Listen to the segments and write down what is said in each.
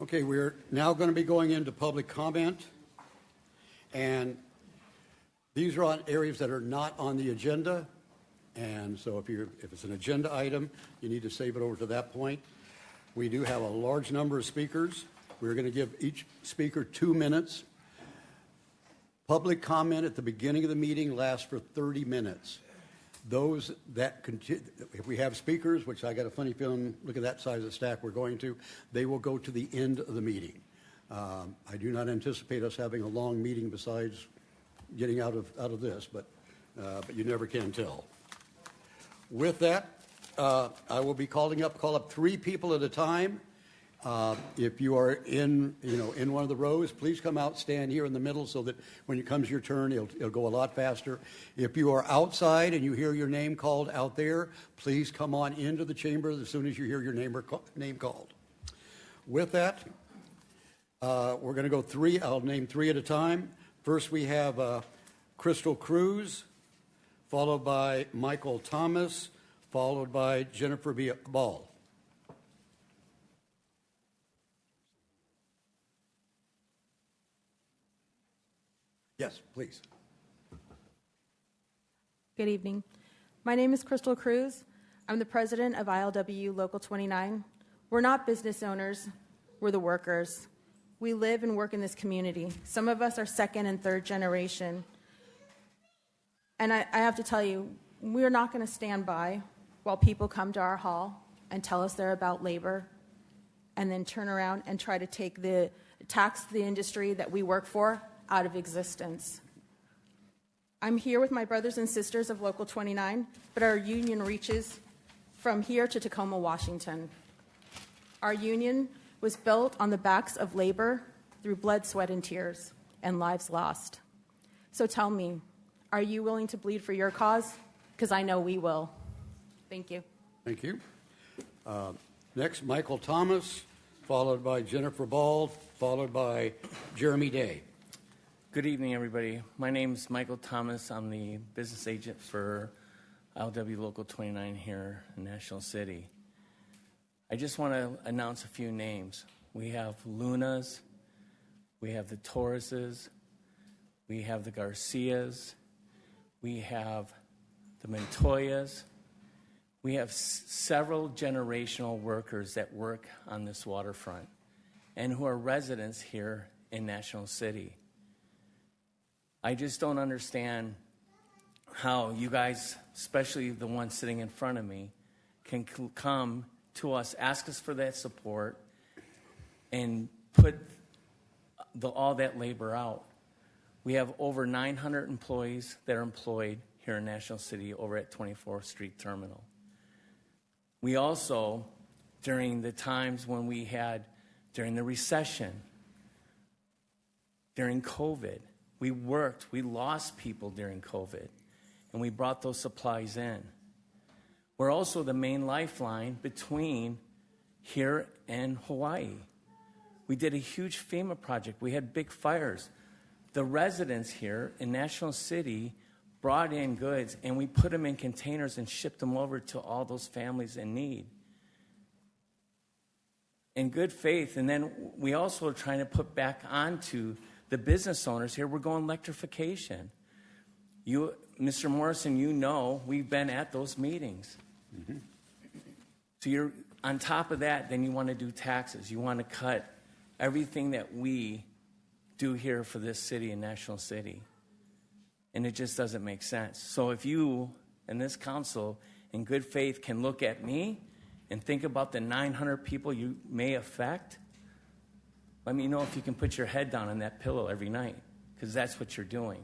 Okay, we're now going to be going into public comment, and these are on areas that are not on the agenda, and so if it's an agenda item, you need to save it over to that point. We do have a large number of speakers. We're going to give each speaker 2 minutes. Public comment at the beginning of the meeting lasts for 30 minutes. Those that if we have speakers, which I got a funny feeling, look at that size of the stack we're going to, they will go to the end of the meeting. I do not anticipate us having a long meeting besides getting out of this, but you never can tell. With that, I will be call up 3 people at a time. If you are in one of the rows, please come out, stand here in the middle so that when it comes your turn, it'll go a lot faster. If you are outside and you hear your name called out there, please come on into the chamber as soon as you hear your name called. With that, we're going to go 3. I'll name 3 at a time. First, we have Crystal Cruz, followed by Michael Thomas, followed by Jennifer Ball. Yes, please. Good evening. My name is Crystal Cruz. I'm the president of ILWU Local 29. We're not business owners, we're the workers. We live and work in this community. Some of us are second and third generation. And I have to tell you, we're not going to stand by while people come to our hall and tell us they're about labor and then turn around and try to tax the industry that we work for out of existence. I'm here with my brothers and sisters of Local 29, but our union reaches from here to Tacoma, Washington. Our union was built on the backs of labor through blood, sweat, and tears, and lives lost. So tell me, are you willing to bleed for your cause? Because I know we will. Thank you. Thank you. Next, Michael Thomas, followed by Jennifer Ball, followed by Jeremy Day. Good evening, everybody. My name is Michael Thomas. I'm the business agent for ILW Local 29 here in National City. I just want to announce a few names. We have Lunas, we have the Torreses, we have the Garcias, we have the Montoyas. We have several generational workers that work on this waterfront and who are residents here in National City. I just don't understand how you guys, especially the ones sitting in front of me, can come to us, ask us for that support, and put all that labor out. We have over 900 employees that are employed here in National City over at 24th Street Terminal. We also, during the times when we had, during the recession, during COVID, we worked, we lost people during COVID, and we brought those supplies in. We're also the main lifeline between here and Hawaii. We did a huge FEMA project. We had big fires. The residents here in National City brought in goods, and we put them in containers and shipped them over to all those families in need. In good faith, and then we also are trying to put back onto the business owners here, we're going electrification. You, Mr. Morrison, you know we've been at those meetings. Mm-hmm. So you're on top of that, then you want to do taxes. You want to cut everything that we do here for this city and National City. And it just doesn't make sense. So if you and this council in good faith can look at me and think about the 900 people you may affect, let me know if you can put your head down on that pillow every night, because that's what you're doing.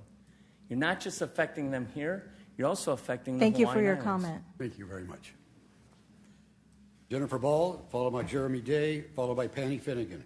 You're not just affecting them here, you're also affecting the Thank you for your Hawaiian comment. Thank you very much. Jennifer Ball, followed by Jeremy Day, followed by Penny Finnegan.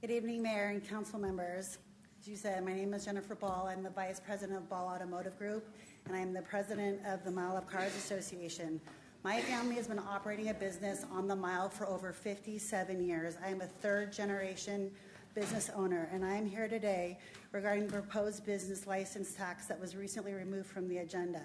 Good evening, Mayor and council members. As you said, my name is Jennifer Ball. I'm the Vice President of Ball Automotive Group, and I'm the President of the Mile of Cars Association. My family has been operating a business on the mile for over 57 years. I am a third-generation business owner, and I am here today regarding the proposed business license tax that was recently removed from the agenda.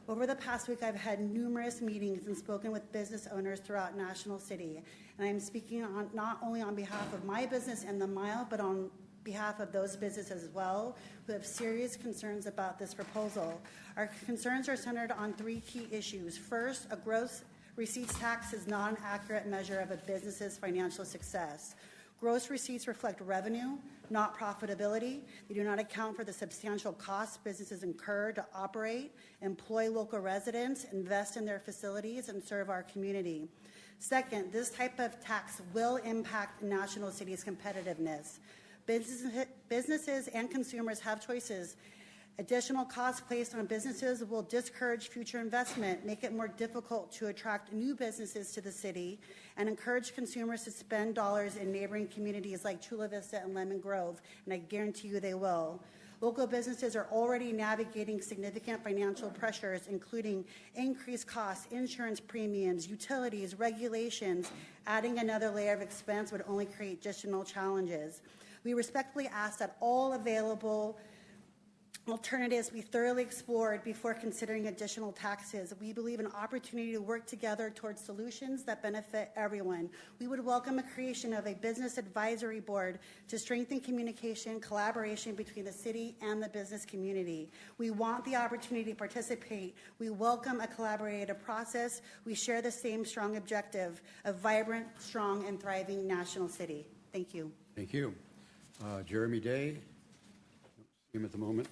Over the past week, I've had numerous meetings and spoken with business owners throughout National City. And I'm speaking not only on behalf of my business and the Mile, but on behalf of those businesses as well who have serious concerns about this proposal. Our concerns are centered on three key issues. First, a gross receipts tax is not an accurate measure of a business's financial success. Gross receipts reflect revenue, not profitability. They do not account for the substantial costs businesses incur to operate, employ local residents, invest in their facilities, and serve our community. Second, this type of tax will impact National City's competitiveness. Businesses and consumers have choices. Additional costs placed on businesses will discourage future investment, make it more difficult to attract new businesses to the city, and encourage consumers to spend dollars in neighboring communities like Chula Vista and Lemon Grove, and I guarantee you they will. Local businesses are already navigating significant financial pressures, including increased costs, insurance premiums, utilities, regulations. Adding another layer of expense would only create additional challenges. We respectfully ask that all available alternatives be thoroughly explored before considering additional taxes. We believe an opportunity to work together towards solutions that benefit everyone. We would welcome a creation of a business advisory board to strengthen communication, collaboration between the city and the business community. We want the opportunity to participate. We welcome a collaborative process. We share the same strong objective of vibrant, strong, and thriving National City. Thank you. Thank you. Jeremy Day, see him at the moment.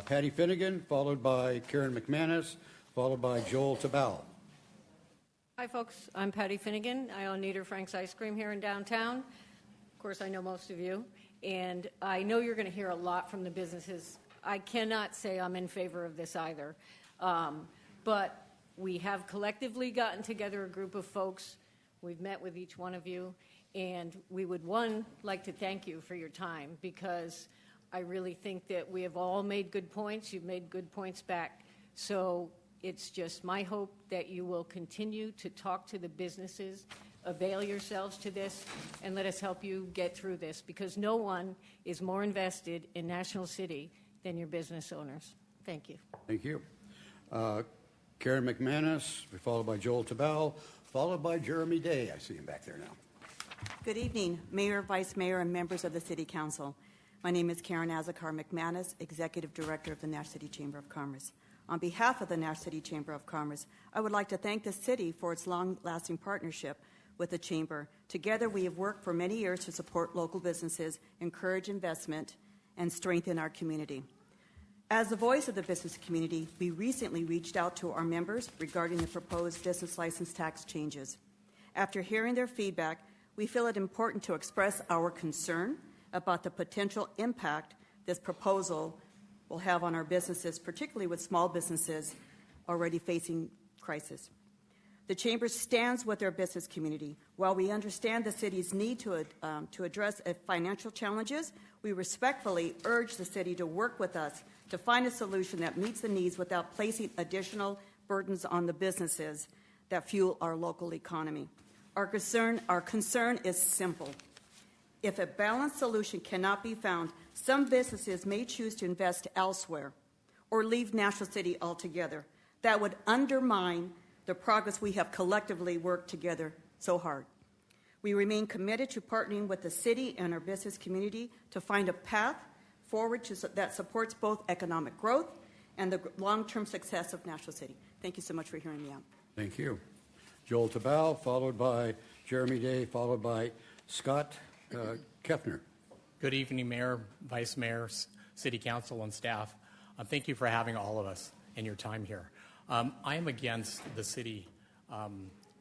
Patty Finnegan, followed by Karen McManus, followed by Joel Tabal. Hi, folks. I'm Patty Finnegan. I own Nieder Frank's Ice Cream here in downtown. Of course, I know most of you. And I know you're going to hear a lot from the businesses. I cannot say I'm in favor of this either. But we have collectively gotten together a group of folks. We've met with each one of you. And we would, like to thank you for your time, because I really think that we have all made good points. You've made good points back. So it's just my hope that you will continue to talk to the businesses, avail yourselves to this, and let us help you get through this, because no one is more invested in National City than your business owners. Thank you. Thank you. Karen McManus, followed by Joel Tabal, followed by Jeremy Day. I see him back there now. Good evening, Mayor, Vice Mayor, and members of the City Council. My name is Karen Azakar McManus, Executive Director of the Nash City Chamber of Commerce. On behalf of the Nash City Chamber of Commerce, I would like to thank the city for its long-lasting partnership with the Chamber. Together, we have worked for many years to support local businesses, encourage investment, and strengthen our community. As the voice of the business community, we recently reached out to our members regarding the proposed business license tax changes. After hearing their feedback, we feel it important to express our concern about the potential impact this proposal will have on our businesses, particularly with small businesses already facing crisis. The Chamber stands with our business community. While we understand the city's need to address financial challenges, we respectfully urge the city to work with us to find a solution that meets the needs without placing additional burdens on the businesses that fuel our local economy. Our concern is simple. If a balanced solution cannot be found, some businesses may choose to invest elsewhere or leave National City altogether. That would undermine the progress we have collectively worked together so hard. We remain committed to partnering with the city and our business community to find a path forward that supports both economic growth and the long-term success of National City. Thank you so much for hearing me out. Thank you. Joel Tabal, followed by Jeremy Day, followed by Scott Kefner. Good evening, Mayor, Vice Mayor, City Council, and staff. Thank you for having all of us and your time here. I am against the city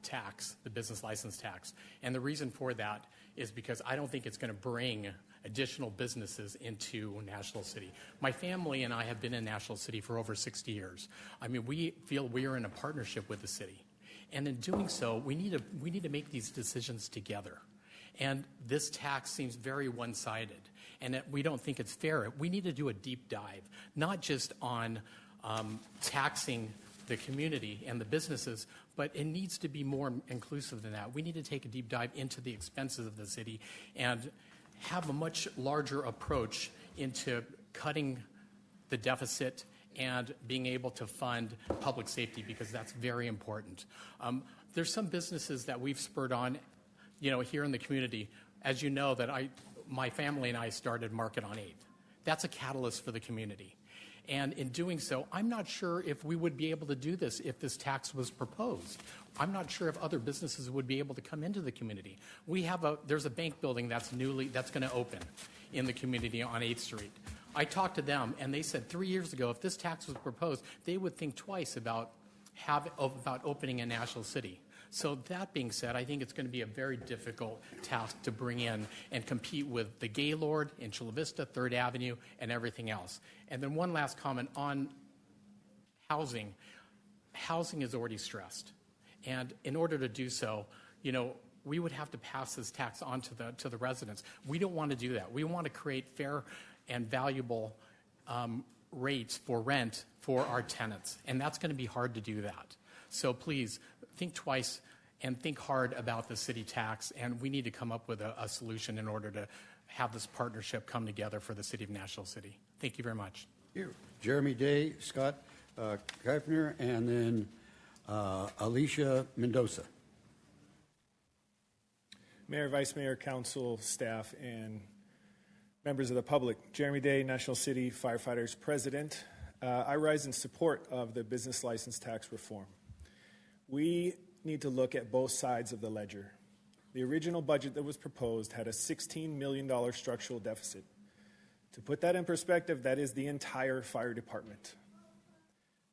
tax, the business license tax, and the reason for that is because I don't think it's going to bring additional businesses into National City. My family and I have been in National City for over 60 years. I mean, we feel we are in a partnership with the city. And in doing so, we need to make these decisions together. And this tax seems very one-sided, and we don't think it's fair. We need to do a deep dive, not just on taxing the community and the businesses, but it needs to be more inclusive than that. We need to take a deep dive into the expenses of the city and have a much larger approach into cutting the deficit and being able to fund public safety, because that's very important. There's some businesses that we've spurred on, here in the community. As you know, that my family and I started Market on 8th. That's a catalyst for the community. And in doing so, I'm not sure if we would be able to do this if this tax was proposed. I'm not sure if other businesses would be able to come into the community. There's a bank building that's going to open in the community on 8th Street. I talked to them, and they said 3 years ago, if this tax was proposed, they would think twice about opening a National City. So that being said, I think it's going to be a very difficult task to bring in and compete with the Gaylord in Chula Vista, 3rd Avenue, and everything else. And then one last comment on housing. Housing is already stressed. And in order to do so, we would have to pass this tax on to the residents. We don't want to do that. We want to create fair and valuable rates for rent for our tenants. And that's going to be hard to do that. So please, think twice and think hard about the city tax, and we need to come up with a solution in order to have this partnership come together for the city of National City. Thank you very much. Thank you. Jeremy Day, Scott Keifner, and then Alicia Mendoza. Mayor, Vice Mayor, Council, staff, and members of the public. Jeremy Day, National City Firefighters President. I rise in support of the business license tax reform. We need to look at both sides of the ledger. The original budget that was proposed had a $16 million structural deficit. To put that in perspective, that is the entire fire department.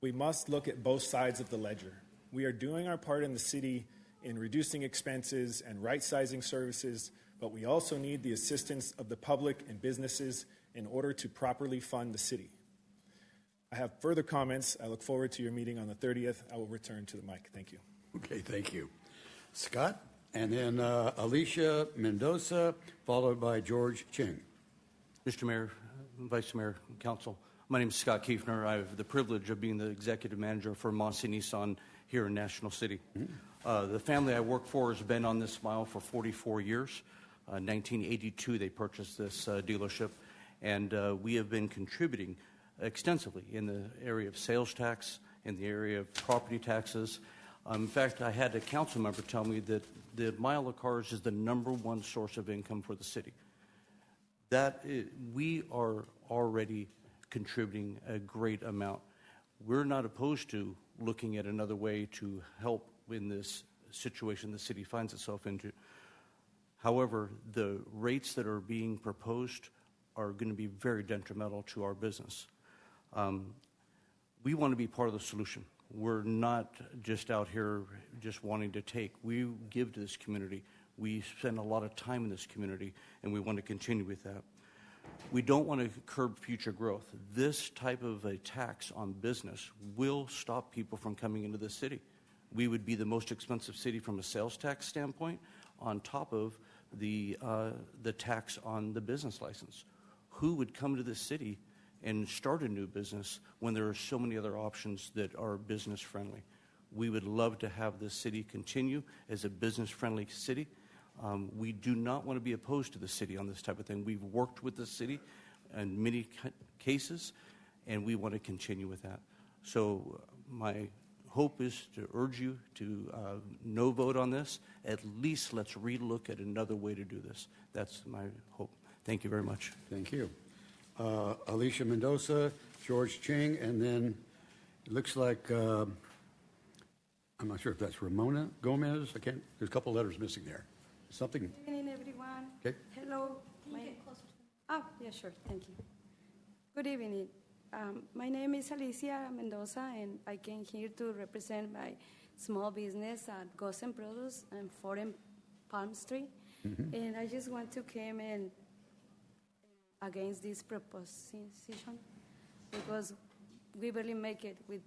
We must look at both sides of the ledger. We are doing our part in the city in reducing expenses and right-sizing services, but we also need the assistance of the public and businesses in order to properly fund the city. I have further comments. I look forward to your meeting on the 30th. I will return to the mic. Thank you. Okay, thank you. Scott, and then Alicia Mendoza, followed by George Ching. Mr. Mayor, Vice Mayor, Council, my name is Scott Kiefner. I have the privilege of being the executive manager for Mossy Nissan here in National City. The family I work for has been on this mile for 44 years. 1982, they purchased this dealership, and we have been contributing extensively in the area of sales tax, in the area of property taxes. In fact, I had a council member tell me that the mile of cars is the #1 source of income for the city. We are already contributing a great amount. We're not opposed to looking at another way to help in this situation the city finds itself into. However, the rates that are being proposed are going to be very detrimental to our business. We want to be part of the solution. We're not just out here just wanting to take. We give to this community. We spend a lot of time in this community, and we want to continue with that. We don't want to curb future growth. This type of a tax on business will stop people from coming into the city. We would be the most expensive city from a sales tax standpoint, on top of the tax on the business license. Who would come to this city and start a new business when there are so many other options that are business friendly? We would love to have this city continue as a business friendly city. We do not want to be opposed to the city on this type of thing. We've worked with the city in many cases, and we want to continue with that. So my hope is to urge you to no vote on this. At least let's relook at another way to do this. That's my hope. Thank you very much. Thank you. Alicia Mendoza, George Ching, and then it looks like, I'm not sure if that's Ramona Gomez. There's a couple letters missing there. Something. Good evening, everyone. Okay. Hello. Oh, yeah, sure. Thank you. Good evening. My name is Alicia Mendoza, and I came here to represent my small business at Gosen Produce and 4 Palm Street. Mm-hmm. And I just want to come in against this proposition because we barely make it with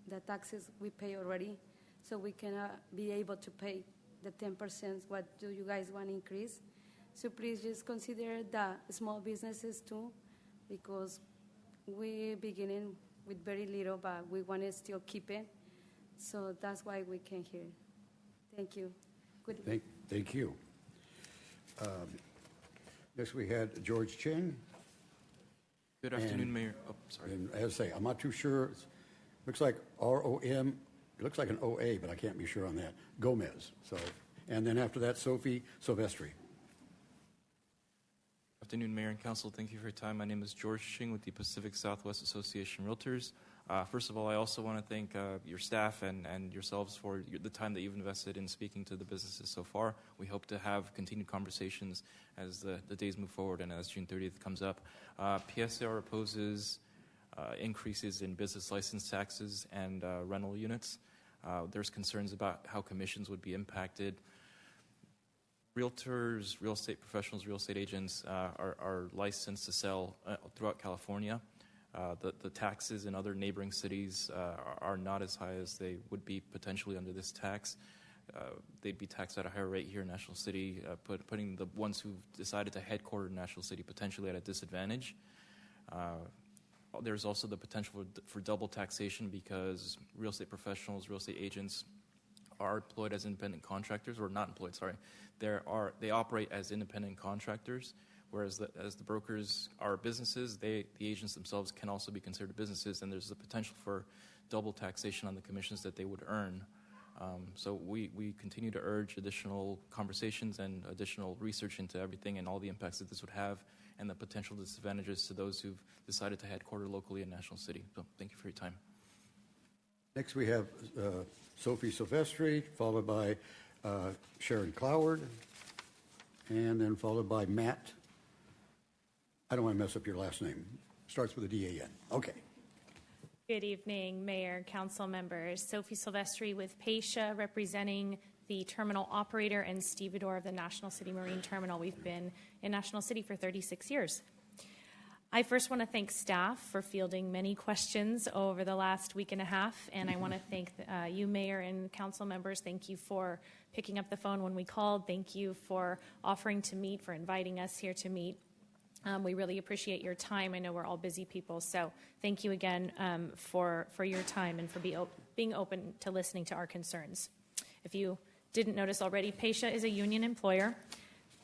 the taxes we pay already, so we cannot be able to pay the 10%. What do you guys want to increase? So please just consider the small businesses too, because we're beginning with very little, but we want to still keep it. So that's why we came here. Thank you. Good. Thank you. Next we had George Ching. Good afternoon, Mayor. Oh, sorry. And as I say, I'm not too sure. Looks like R-O-M. It looks like an O-A, but I can't be sure on that. Gomez. So, and then after that, Sophie Silvestri. Afternoon, Mayor and Council. Thank you for your time. My name is George Ching with the Pacific Southwest Association Realtors. First of all, I also want to thank your staff and yourselves for the time that you've invested in speaking to the businesses so far. We hope to have continued conversations as the days move forward and as June 30th comes up. PSR opposes increases in business license taxes and rental units. There's concerns about how commissions would be impacted. Realtors, real estate professionals, real estate agents are licensed to sell throughout California. The taxes in other neighboring cities are not as high as they would be potentially under this tax. They'd be taxed at a higher rate here in National City, putting the ones who've decided to headquarter in National City potentially at a disadvantage. There's also the potential for double taxation because real estate professionals, real estate agents are employed as independent contractors, or not employed, sorry. They operate as independent contractors, whereas as the brokers are businesses, the agents themselves can also be considered businesses, and there's the potential for double taxation on the commissions that they would earn. So we continue to urge additional conversations and additional research into everything and all the impacts that this would have and the potential disadvantages to those who've decided to headquarter locally in National City. So thank you for your time. Next we have Sophie Silvestri, followed by Sharon Cloward, and then followed by Matt. I don't want to mess up your last name. Starts with a D-A-N. Okay. Good evening, Mayor, Council members. Sophie Silvestri with PASHA, representing the terminal operator, and stevedore of the National City Marine Terminal. We've been in National City for 36 years. I first want to thank staff for fielding many questions over the last week and a half, and I want to thank you, Mayor and Council members. Thank you for picking up the phone when we called. Thank you for offering to meet, for inviting us here to meet. We really appreciate your time. I know we're all busy people, so thank you again for your time and for being open to listening to our concerns. If you didn't notice already, PASHA is a union employer.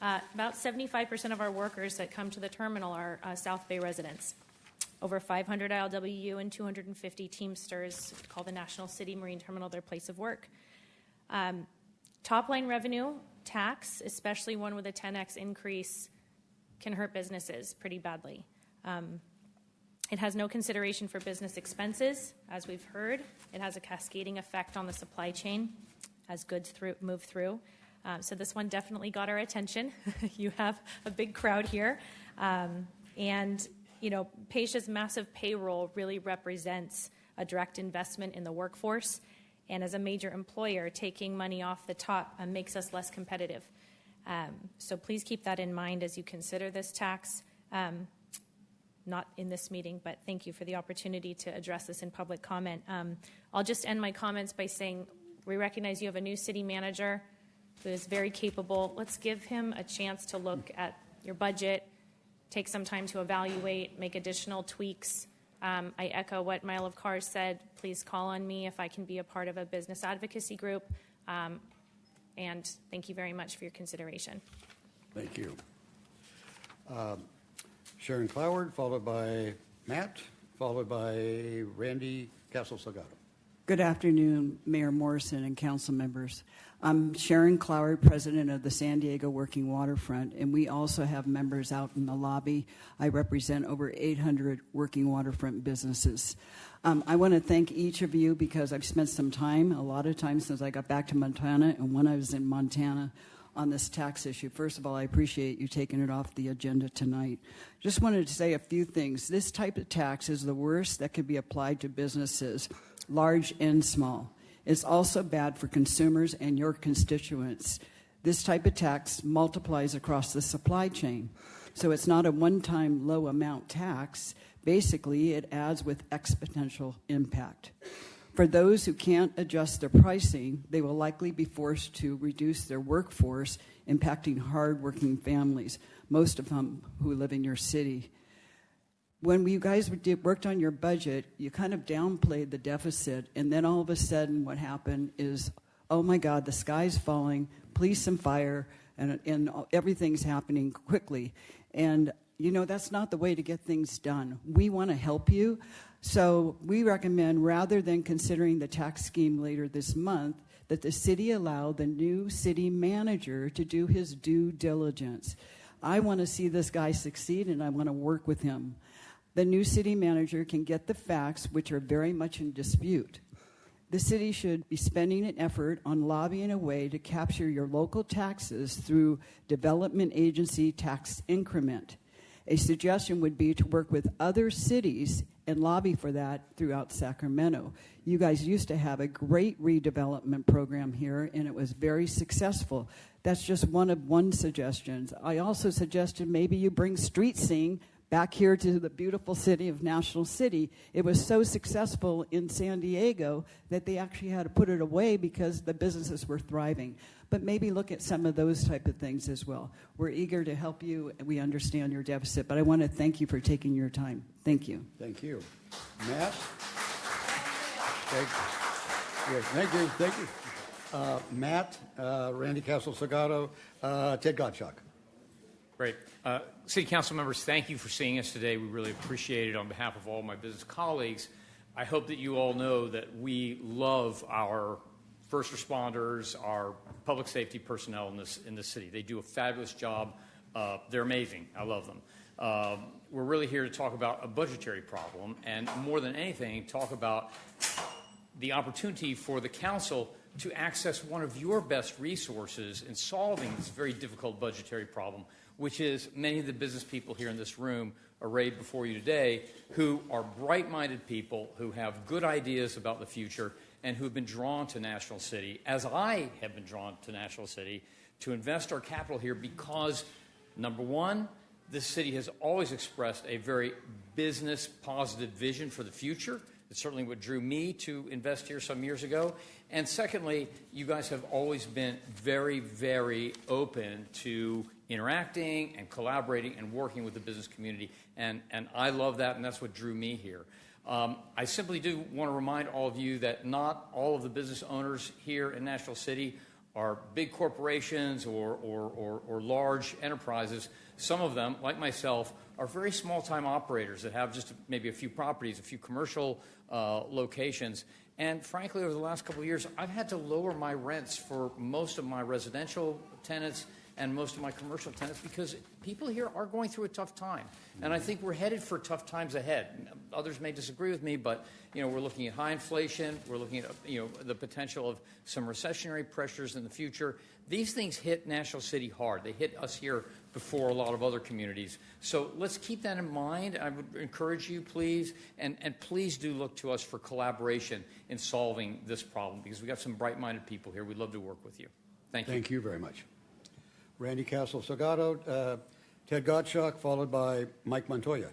About 75% of our workers that come to the terminal are South Bay residents. Over 500 ILWU and 250 Teamsters call the National City Marine Terminal their place of work. Top-line revenue tax, especially one with a 10x increase, can hurt businesses pretty badly. It has no consideration for business expenses, as we've heard. It has a cascading effect on the supply chain as goods move through. So this one definitely got our attention. You have a big crowd here. And, you know, PASHA's massive payroll really represents a direct investment in the workforce. And as a major employer, taking money off the top makes us less competitive. So please keep that in mind as you consider this tax. Not in this meeting, but thank you for the opportunity to address this in public comment. I'll just end my comments by saying we recognize you have a new city manager who is very capable. Let's give him a chance to look at your budget, take some time to evaluate, make additional tweaks. I echo what Mile of Cars said. Please call on me if I can be a part of a business advocacy group. And thank you very much for your consideration. Thank you. Sharon Cloward, followed by Matt, followed by Randy Castle-Salgado. Good afternoon, Mayor Morrison and council members. I'm Sharon Cloward, president of the San Diego Working Waterfront, and we also have members out in the lobby. I represent over 800 working waterfront businesses. I want to thank each of you because I've spent some time, a lot of time since I got back to Montana, and when I was in Montana, on this tax issue. First of all, I appreciate you taking it off the agenda tonight. Just wanted to say a few things. This type of tax is the worst that could be applied to businesses, large and small. It's also bad for consumers and your constituents. This type of tax multiplies across the supply chain. So it's not a one-time low amount tax. Basically, it adds with exponential impact. For those who can't adjust their pricing, they will likely be forced to reduce their workforce, impacting hard-working families, most of them who live in your city. When you guys worked on your budget, you kind of downplayed the deficit, and then all of a sudden what happened is, oh my God, the sky's falling, police and fire, and everything's happening quickly. And You know, that's not the way to get things done. We want to help you. So we recommend, rather than considering the tax scheme later this month, that the city allow the new city manager to do his due diligence. I want to see this guy succeed, and I want to work with him. The new city manager can get the facts, which are very much in dispute. The city should be spending an effort on lobbying a way to capture your local taxes through development agency tax increment. A suggestion would be to work with other cities and lobby for that throughout Sacramento. You guys used to have a great redevelopment program here, and it was very successful. That's just one suggestions. I also suggested maybe you bring street sing back here to the beautiful city of National City. It was so successful in San Diego that they actually had to put it away because the businesses were thriving. But maybe look at some of those type of things as well. We're eager to help you, and we understand your deficit, but I want to thank you for taking your time. Thank you. Thank you. Matt? Thank you. Matt, Randy Castle-Salgado, Ted Gottschalk. Great. City Council members, thank you for seeing us today. We really appreciate it on behalf of all my business colleagues. I hope that you all know that we love our first responders, our public safety personnel in this city. They do a fabulous job. They're amazing. I love them. We're really here to talk about a budgetary problem, and more than anything, talk about the opportunity for the council to access one of your best resources in solving this very difficult budgetary problem, which is many of the business people here in this room arrayed before you today who are bright-minded people who have good ideas about the future and who have been drawn to National City, as I have been drawn to National City, to invest our capital here because, number one, this city has always expressed a very business-positive vision for the future. It's certainly what drew me to invest here some years ago. And secondly, you guys have always been very, very open to interacting and collaborating and working with the business community. And I love that, and that's what drew me here. I simply do want to remind all of you that not all of the business owners here in National City are big corporations or large enterprises. Some of them, like myself, are very small-time operators that have just maybe a few properties, a few commercial locations. And frankly, over the last couple of years, I've had to lower my rents for most of my residential tenants and most of my commercial tenants because people here are going through a tough time. And I think we're headed for tough times ahead. Others may disagree with me, but we're looking at high inflation. We're looking at the potential of some recessionary pressures in the future. These things hit National City hard. They hit us here before a lot of other communities. So let's keep that in mind. I would encourage you, please, and please do look to us for collaboration in solving this problem because we've got some bright-minded people here. We'd love to work with you. Thank you. Thank you very much. Randy Castle-Salgado, Ted Gottschalk, followed by Mike Montoya.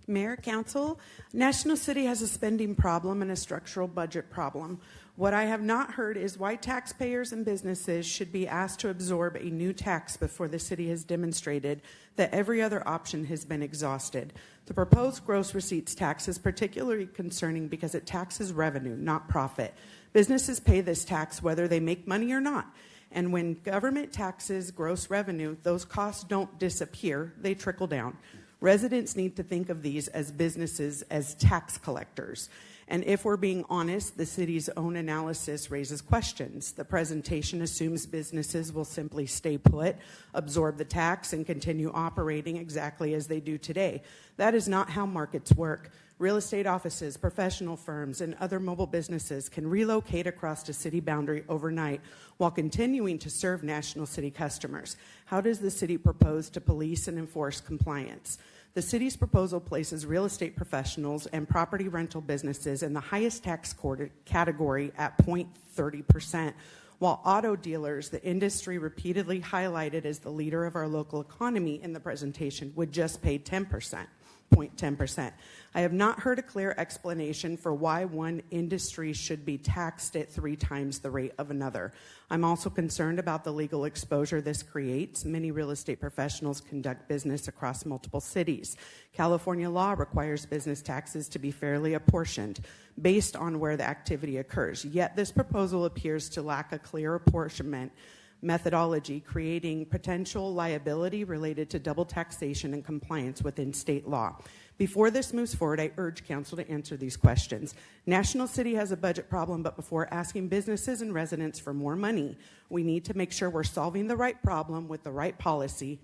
Mayor, Council, National City has a spending problem and a structural budget problem. What I have not heard is why taxpayers and businesses should be asked to absorb a new tax before the city has demonstrated that every other option has been exhausted. The proposed gross receipts tax is particularly concerning because it taxes revenue, not profit. Businesses pay this tax whether they make money or not. And when government taxes gross revenue, those costs don't disappear, they trickle down. Residents need to think of these as businesses as tax collectors. And if we're being honest, the city's own analysis raises questions. The presentation assumes businesses will simply stay put, absorb the tax, and continue operating exactly as they do today. That is not how markets work. Real estate offices, professional firms, and other mobile businesses can relocate across a city boundary overnight while continuing to serve National City customers. How does the city propose to police and enforce compliance? The city's proposal places real estate professionals and property rental businesses in the highest tax category at 0.30%, while auto dealers, the industry repeatedly highlighted as the leader of our local economy in the presentation, would just pay 10%. 0.10%. I have not heard a clear explanation for why one industry should be taxed at 3 times the rate of another. I'm also concerned about the legal exposure this creates. Many real estate professionals conduct business across multiple cities. California law requires business taxes to be fairly apportioned based on where the activity occurs. Yet this proposal appears to lack a clear apportionment methodology, creating potential liability related to double taxation and compliance within state law. Before this moves forward, I urge Council to answer these questions. National City has a budget problem, but before asking businesses and residents for more money, we need to make sure we're solving the right problem with the right policy,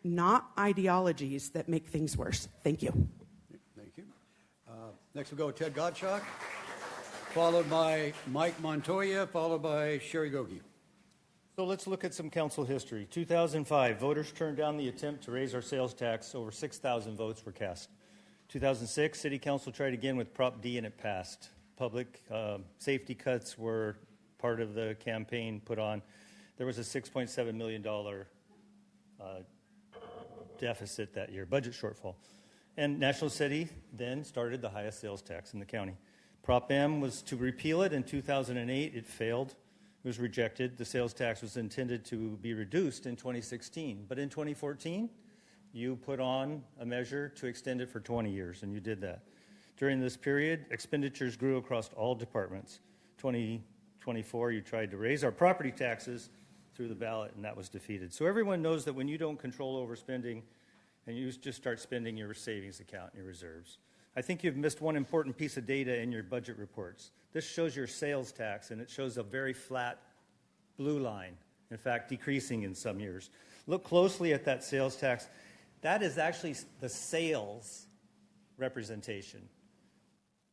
not ideologies that make things worse. Thank you. Thank you. Next we'll go with Ted Gottschalk, followed by Mike Montoya, followed by Sherry Gogi. So let's look at some council history. 2005, voters turned down the attempt to raise our sales tax. Over 6,000 votes were cast. 2006, City Council tried again with Prop D and it passed. Public safety cuts were part of the campaign put on. There was a $6.7 million deficit that year, budget shortfall. And National City then started the highest sales tax in the county. Prop M was to repeal it in 2008. It failed. It was rejected. The sales tax was intended to be reduced in 2016. But in 2014, you put on a measure to extend it for 20 years, and you did that. During this period, expenditures grew across all departments. 2024, you tried to raise our property taxes through the ballot, and that was defeated. So everyone knows that when you don't control overspending and you just start spending your savings account and your reserves. I think you've missed one important piece of data in your budget reports. This shows your sales tax, and it shows a very flat blue line, in fact, decreasing in some years. Look closely at that sales tax. That is actually the sales representation.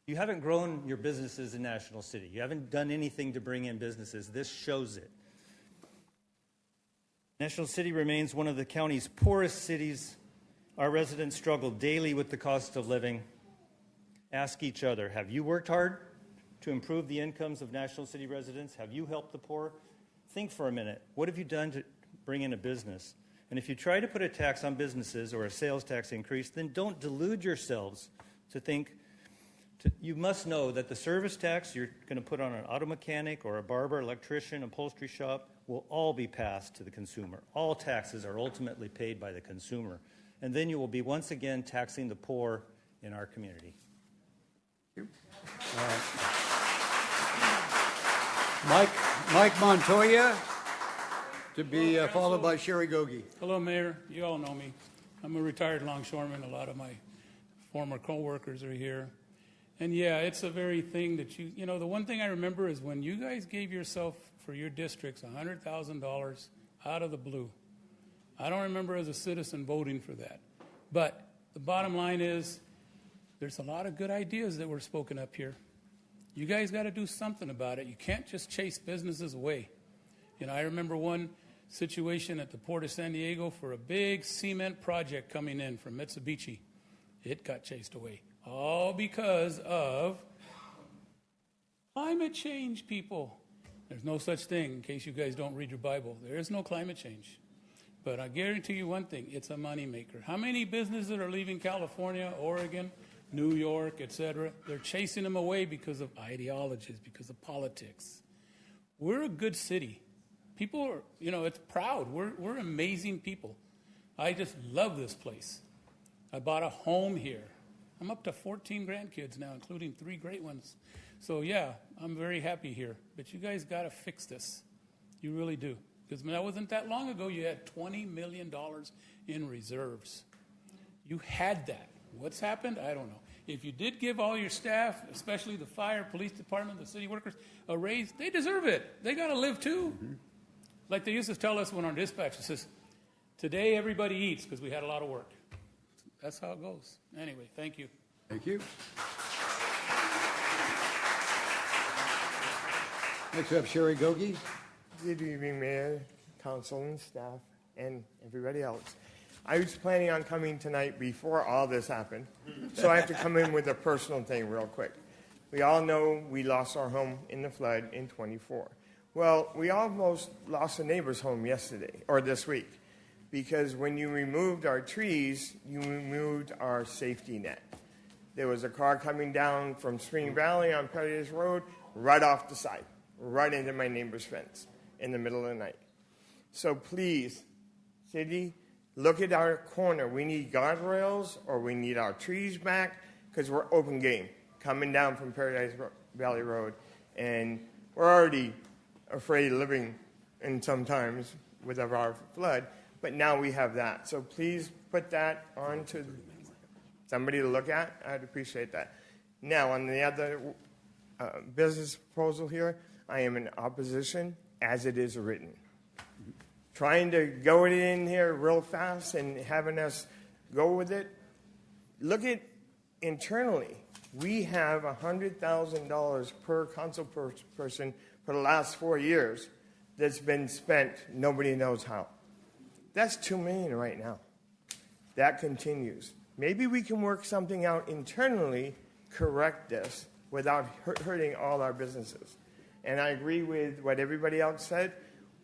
You haven't grown your businesses in National City. You haven't done anything to bring in businesses. This shows it. National City remains one of the county's poorest cities. Our residents struggle daily with the cost of living. Ask each other, have you worked hard to improve the incomes of National City residents? Have you helped the poor? Think for a minute. What have you done to bring in a business? And if you try to put a tax on businesses or a sales tax increase, then don't delude yourselves to think. You must know that the service tax you're going to put on an auto mechanic or a barber, electrician, upholstery shop will all be passed to the consumer. All taxes are ultimately paid by the consumer. And then you will be once again taxing the poor in our community. Mike Montoya, to be followed by Sherry Gogi. Hello, Mayor. You all know me. I'm a retired longshoreman. A lot of my former co-workers are here. And yeah, it's a very thing that you know, the one thing I remember is when you guys gave yourself for your districts $100,000 out of the blue. I don't remember as a citizen voting for that. But the bottom line is there's a lot of good ideas that were spoken up here. You guys got to do something about it. You can't just chase businesses away. You know, I remember one situation at the Port of San Diego for a big cement project coming in from Mitsubishi. It got chased away. All because of climate change, people. There's no such thing, in case you guys don't read your Bible. There is no climate change. But I guarantee you one thing, it's a moneymaker. How many businesses are leaving California, Oregon, New York, etc.? They're chasing them away because of ideologies, because of politics. We're a good city. People are, you know, it's proud. We're amazing people. I just love this place. I bought a home here. I'm up to 14 grandkids now, including 3 great ones. So, yeah, I'm very happy here. But you guys got to fix this. You really do. Because that wasn't that long ago, you had $20 million in reserves. You had that. What's happened? I don't know. If you did give all your staff, especially the fire, police department, the city workers, a raise, they deserve it. They got to live too. Mm-hmm. Like they used to tell us when our dispatch says, today everybody eats because we had a lot of work. That's how it goes. Anyway, thank you. Thank you. Next we have Sherry Gogi. Good evening, Mayor, Council, and staff, and everybody else. I was planning on coming tonight before all this happened, so I have to come in with a personal thing real quick. We all know we lost our home in the flood in 24. Well, we almost lost a neighbor's home yesterday, or this week, because when you removed our trees, you removed our safety net. There was a car coming down from Spring Valley on Paradise Road, right off the side, right into my neighbor's fence in the middle of the night. So please, city, look at our corner. We need guardrails or we need our trees back because we're open game coming down from Paradise Valley Road. And we're already afraid living and sometimes with our flood, but now we have that. So please put that on to somebody to look at. I'd appreciate that. Now, on the other business proposal here, I am in opposition as it is written. Trying to go it in here real fast and having us go with it. Look at internally. We have $100,000 per council person for the last 4 years that's been spent, nobody knows how. That's $2 million right now. That continues. Maybe we can work something out internally, correct this, without hurting all our businesses. And I agree with what everybody else said.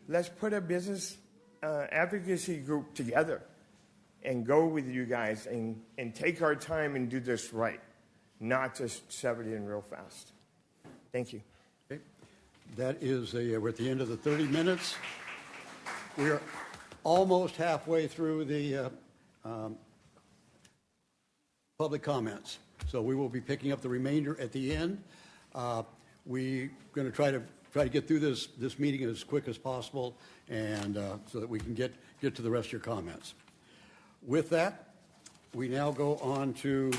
Let's put a business advocacy group together and go with you guys and take our time and do this right, not just shove it in real fast. Thank you. Okay. That is, we're at the end of the 30 minutes. We are almost halfway through the public comments. So we will be picking up the remainder at the end. We're going to try to get through this meeting as quick as possible, and so that we can get to the rest of your comments. With that, we now go on to